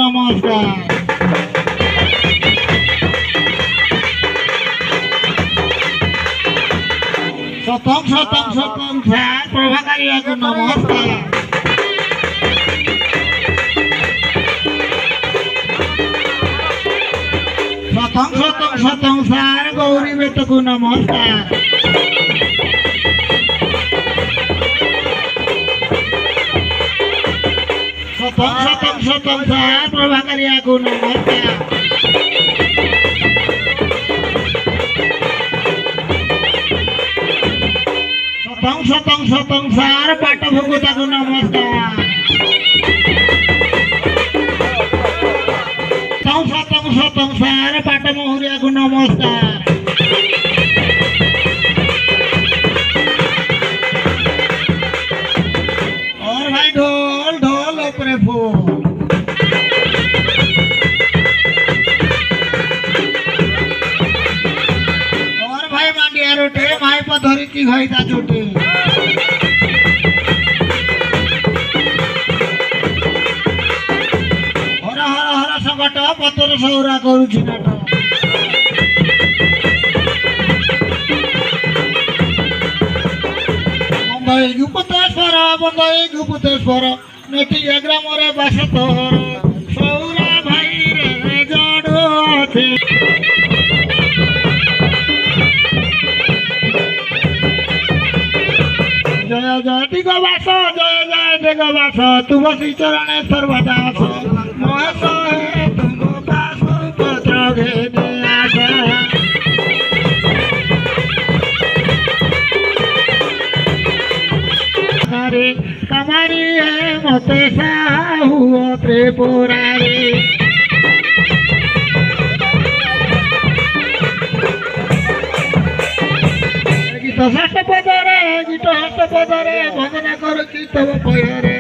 নমস্কার। শতং শতং শতং স্যার প্রভাকারিয়াকে নমস্কার। শতং শতং শতং স্যার গৌরী বেতকু নমস্কার। শতং শতং শতং স্যার প্রভাকারিয়াকে নমস্কার। শতং শতং শতং স্যার পাঠভোগতাকে নমস্কার। শতং শতং স্যার পাঠমহুরিয়াকে নমস্কার। और भाई ढोल ढोल ऊपरे फूल। और भाई मांडिया रोटे माई पधरी की भाई ता चोटे। हरा हरा हरा संकट पतर सौरा करूछि नाट। बंदई गुप्तेश्वर बंदई गुप्तेश्वर नेटी ग्राम रे बास तोर सौरा भाई रे जड़ो अछि। जय जय दिगवास जय जय दिगवास तुम श्री चरणे सर्वदास महेश हे तुम दास पत्र घेने आस। कमारी है मते साहु त्रिपुरारी। गीत हस्त पदरे भजन कर की तब पयरे।